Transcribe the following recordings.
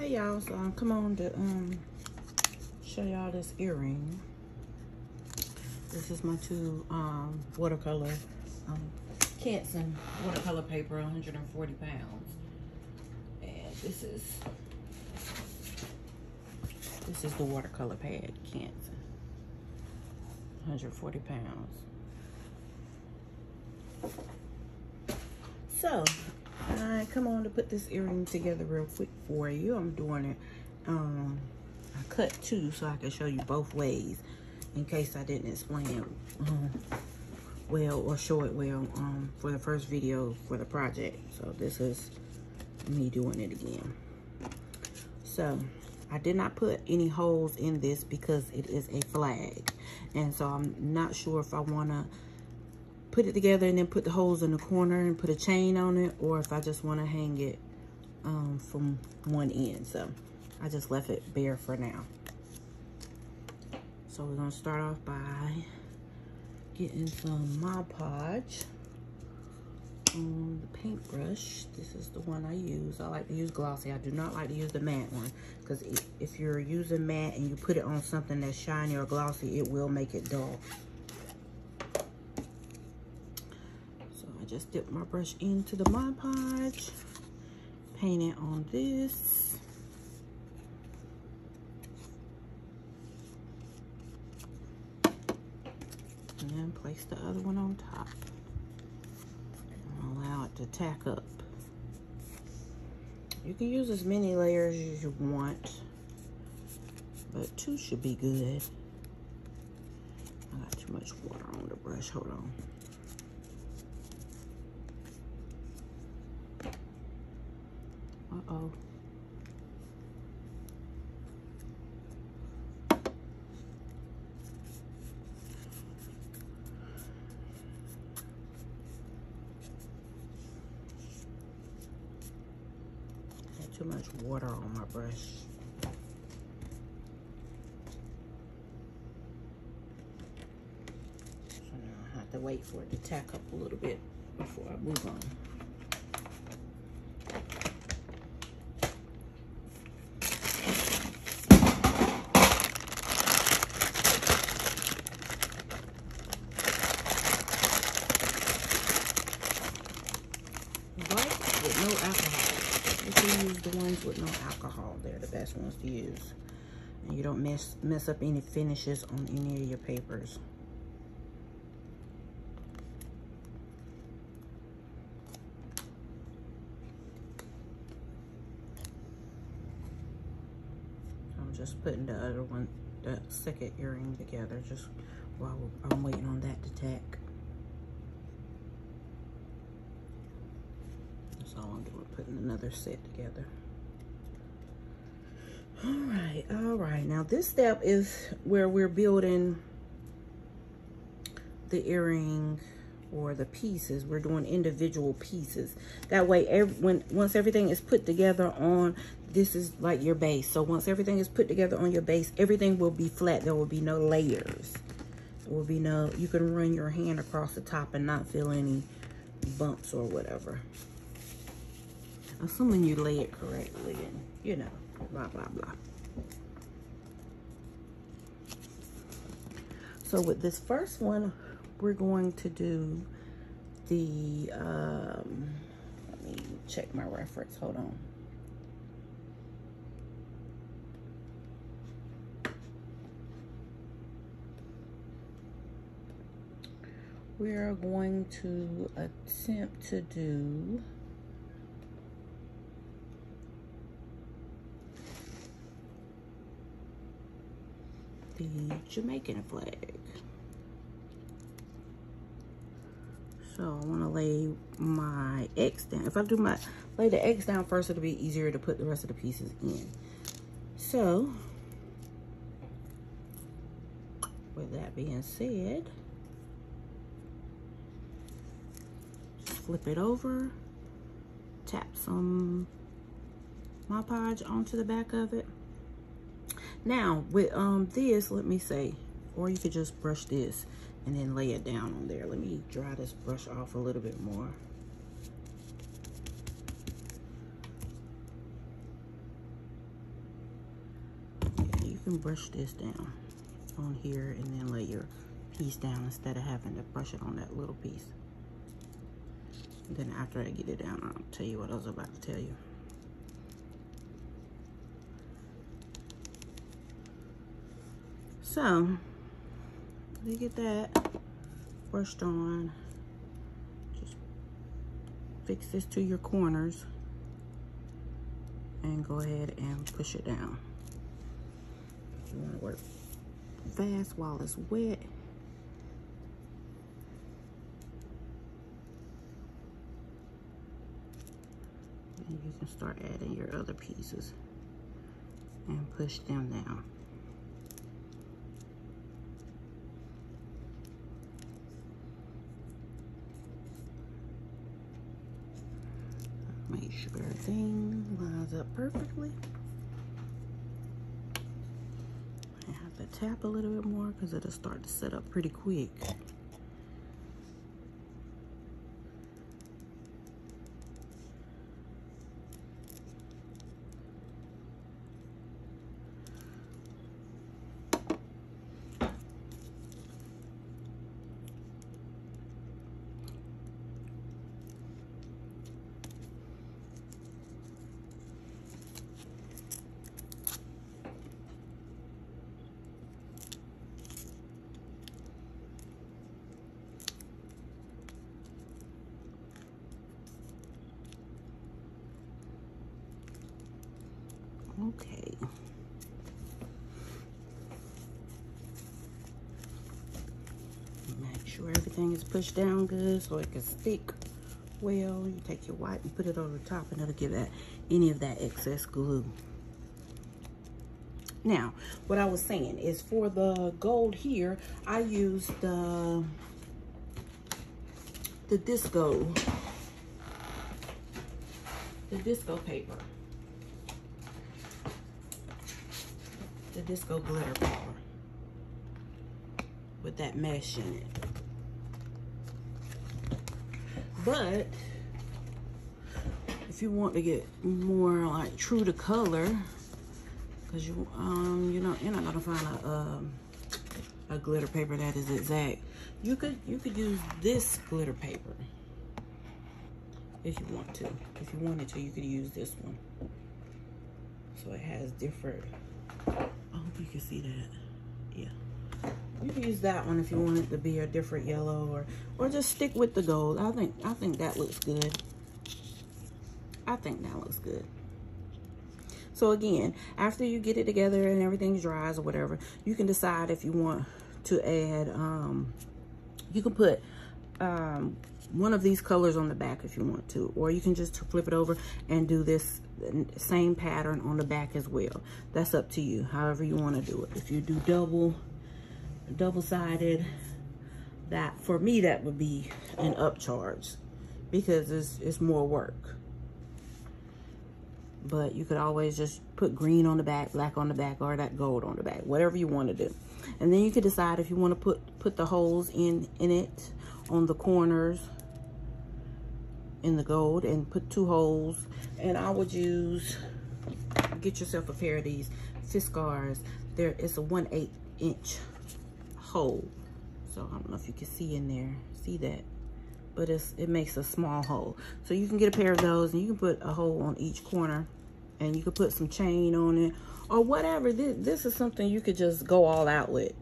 Hey y'all, so I'm come on to show y'all this earring. This is my two watercolor Canson watercolor paper, 140 pounds. And this is the watercolor pad Canson, 140 pounds. So I come on to put this earring together real quick for you. I'm doing it I cut two so I can show you both ways in case I didn't explain it well or show it well for the first video for the project. So this is me doing it again. So I did not put any holes in this because it is a flag, and so I'm not sure if I want to put it together and then put the holes in the corner and put a chain on it, or if I just want to hang it from one end. So I just left it bare for now. So we're gonna start off by getting some Mod Podge on the paintbrush. This is the one I use. I like to use glossy. I do not like to use the matte one, because if you're using matte and you put it on something that's shiny or glossy, it will make it dull. Just dip my brush into the Mod Podge, paint it on this. And then place the other one on top. And allow it to tack up. You can use as many layers as you want, but 2 should be good. I got too much water on the brush, hold on. Uh-oh. Had too much water on my brush. So now I have to wait for it to tack up a little bit before I move on. With no alcohol. You can use the ones with no alcohol. They're the best ones to use. And you don't mess up any finishes on any of your papers. I'm just putting the other one, the second earring together, just while I'm waiting on that to tack. All I'm doing, putting another set together. All right. Now this step is where we're building the earring or the pieces. We're doing individual pieces. That way, once everything is put together on, this is like your base. So once everything is put together on your base, everything will be flat. There will be no layers. There will be no, you can run your hand across the top and not feel any bumps or whatever. Assuming you lay it correctly and, you know, blah, blah, blah. So with this first one, we're going to do the, let me check my reference, hold on. We are going to attempt to do the Jamaican flag. So I want to lay my X down. If I do lay the X down first, it'll be easier to put the rest of the pieces in. So with that being said, just flip it over, tap some Mod Podge onto the back of it. Now with this, let me say, or you could just brush this and then lay it down on there. Let me dry this brush off a little bit more. can brush this down on here and then lay your piece down instead of having to brush it on that little piece. And then after I get it down, I'll tell you what I was about to tell you. So, you get that brushed on. Just fix this to your corners and go ahead and push it down. You want to work fast while it's wet. And you can start adding your other pieces and push them down. Make sure everything lines up perfectly. I have to tap a little bit more because it'll start to set up pretty quick. Okay. Make sure everything is pushed down good so it can stick well. You take your white and put it over the top and it'll give that any of that excess glue. Now, what I was saying is for the gold here, I used the disco paper. The disco glitter paper with that mesh in it. But if you want to get more like true to color, because you're not gonna find a glitter paper that is exact. You could use this glitter paper if you want to. If you wanted to, you could use this one. So it has different. I hope you can see that. Yeah, you can use that one if you want it to be a different yellow, or just stick with the gold. I think that looks good. I think that looks good. So again, after you get it together and everything dries or whatever, you can decide if you want to add. You can put one of these colors on the back if you want to, or you can just flip it over and do this same pattern on the back as well. That's up to you, however you want to do it. If you do double-sided, that for me that would be an upcharge because it's more work. But you could always just put green on the back, black on the back, or that gold on the back, whatever you want to do. And then you can decide if you want to put the holes in it on the corners in the gold, and put 2 holes. And I would get yourself a pair of these Fiskars. It's a 1/8 inch hole. So I don't know if you can see in there, see that? But it makes a small hole. So you can get a pair of those and you can put a hole on each corner, and you could put some chain on it or whatever. This is something you could just go all out with.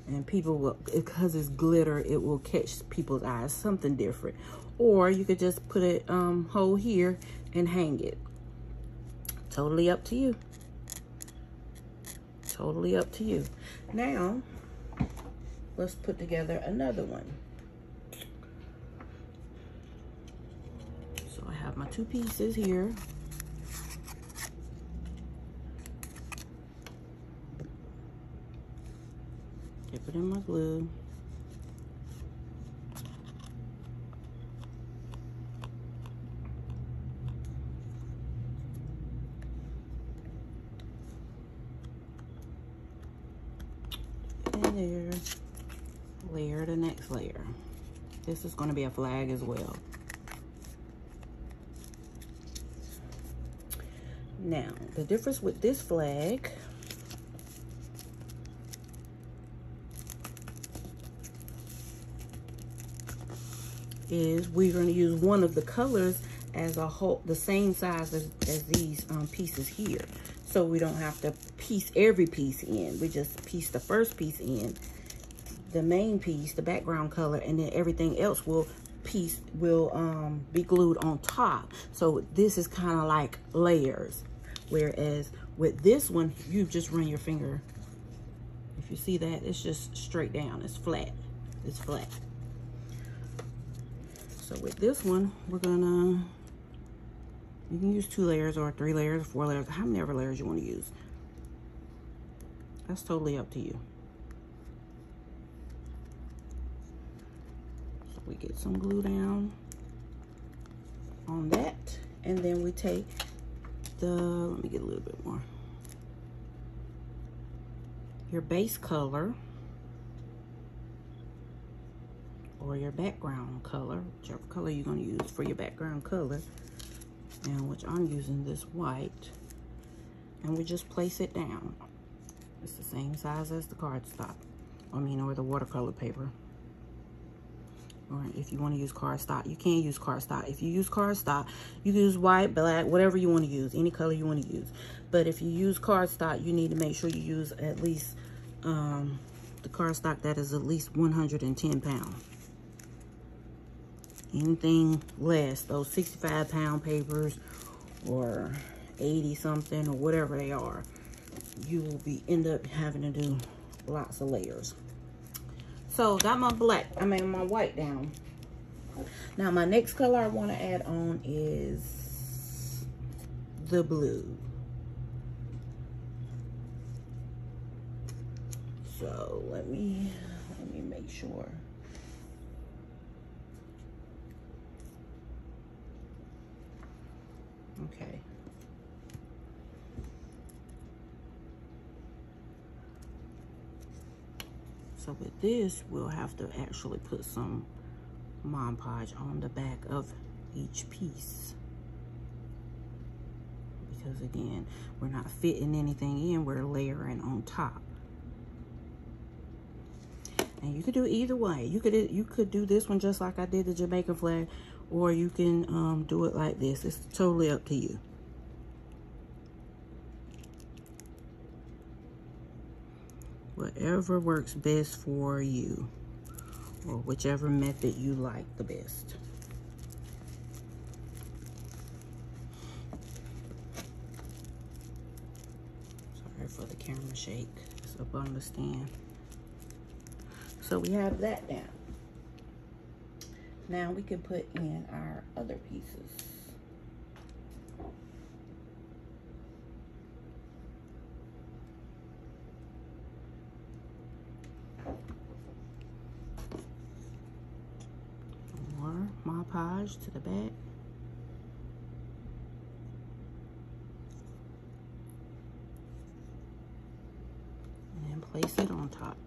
And people will, because it's glitter, it will catch people's eyes, something different. Or you could just put a hole here and hang it. Totally up to you. Totally up to you. Now, let's put together another one. So I have my 2 pieces here. Dip it in my glue. And there. Layer the next layer. This is going to be a flag as well. Now, the difference with this flag is we're going to use one of the colors as a whole, the same size as these pieces here. So we don't have to piece every piece in. We just piece the first piece in, the main piece, the background color, and then everything else will be glued on top. So this is kind of like layers. Whereas with this one, you just run your finger. If you see that, it's just straight down. It's flat. It's flat. So with this one, we're gonna, you can use 2 layers or 3 layers or 4 layers, how many ever layers you want to use. That's totally up to you. So we get some glue down on that, and then we take let me get a little bit more. Your base color or your background color, whichever color you're going to use for your background color, and which I'm using this white, and we just place it down. It's the same size as the cardstock, or the watercolor paper. Or if you want to use cardstock, you can use cardstock. If you use cardstock, you can use white, black, whatever you want to use, any color you want to use. But if you use cardstock, you need to make sure you use at least the cardstock that is at least 110 pounds. Anything less, those 65-pound papers or 80 something or whatever they are, you will end up having to do lots of layers. So got my my white down. Now my next color I want to add on is the blue. So let me make sure. Okay. So with this, we'll have to actually put some Mod Podge on the back of each piece. Because again, we're not fitting anything in, we're layering on top. And you could do either way. You could do this one just like I did the Jamaican flag, or you can do it like this. It's totally up to you. Whatever works best for you, or whichever method you like the best. Sorry for the camera shake. It's up on the stand. So we have that down. Now we can put in our other pieces. More Mod Podge to the back. And then place it on top.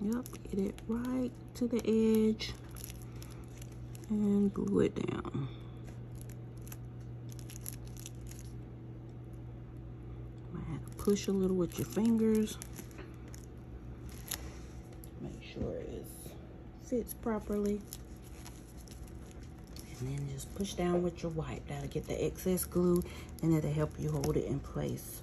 Yep, get it right to the edge and glue it down. Might have to push a little with your fingers. Make sure it fits properly. And then just push down with your wipe. That'll get the excess glue and it'll help you hold it in place.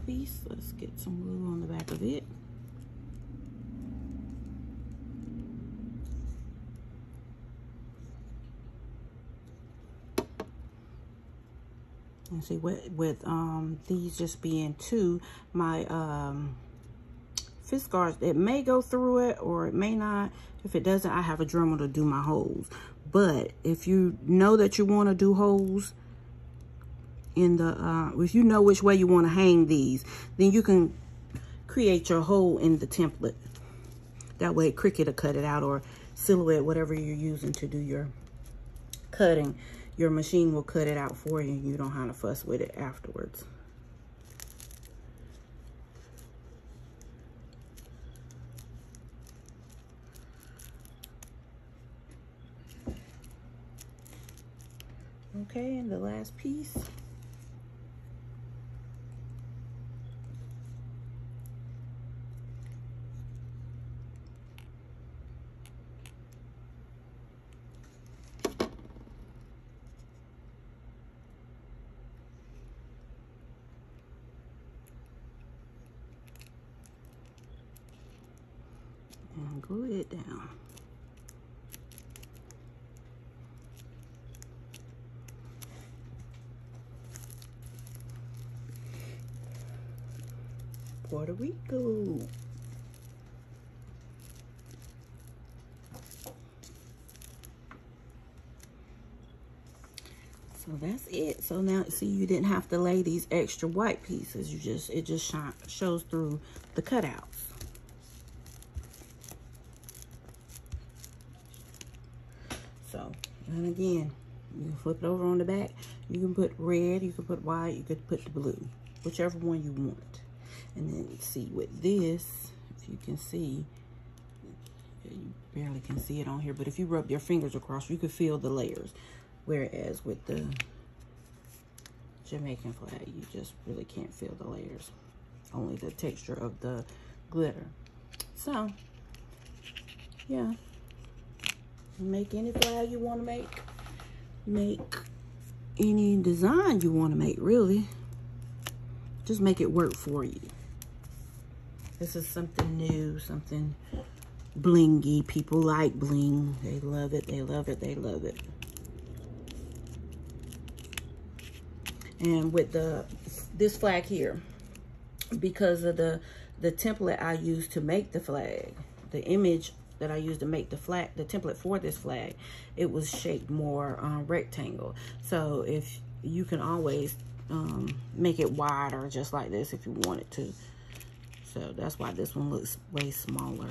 Piece. Let's get some glue on the back of it. And see, with these just being 2, my fist guards, it may go through it or it may not. If it doesn't, I have a Dremel to do my holes. But if you know that you want to do holes in the if you know which way you want to hang these, then you can create your hole in the template. That way Cricut will cut it out, or Silhouette, whatever you're using to do your cutting, your machine will cut it out for you and you don't have to fuss with it afterwards. Okay, and the last piece. And glue it down. Puerto Rico. So that's it. So now, see, you didn't have to lay these extra white pieces. It just shows through the cutouts. So, and again, you can flip it over on the back. You can put red, you can put white, you could put the blue, whichever one you want. And then see with this, if you can see, you barely can see it on here, but if you rub your fingers across, you can feel the layers. Whereas with the Jamaican flag, you just really can't feel the layers. Only the texture of the glitter. So, yeah. Make any flag you want to make. Make any design you want to make, really. Just make it work for you. This is something new, something blingy. People like bling. They love it, they love it, they love it. And with this flag here, because of the template I used to make the flag, the image that I used to make the flag, the template for this flag, it was shaped more rectangle. So if you can always make it wider just like this if you wanted to. So that's why this one looks way smaller.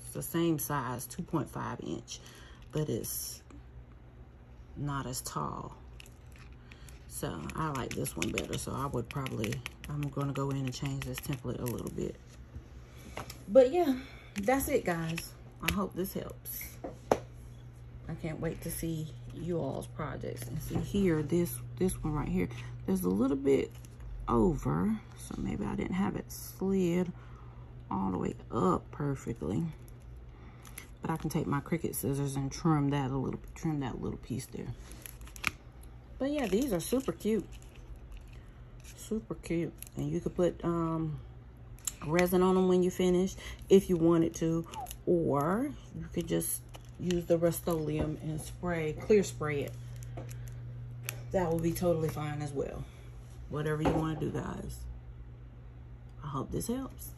It's the same size, 2.5 inch, but it's not as tall. So I like this one better. So I'm gonna go in and change this template a little bit. But yeah, that's it, guys. I hope this helps. I can't wait to see you all's projects. And see here, this one right here, there's a little bit over, so maybe I didn't have it slid all the way up perfectly. But I can take my Cricut scissors and trim that little piece there. But yeah, these are super cute. Super cute. And you could put resin on them when you finish if you wanted to, or you could just use the Rust-Oleum and clear spray it. That will be totally fine as well. Whatever you want to do, guys. I hope this helps.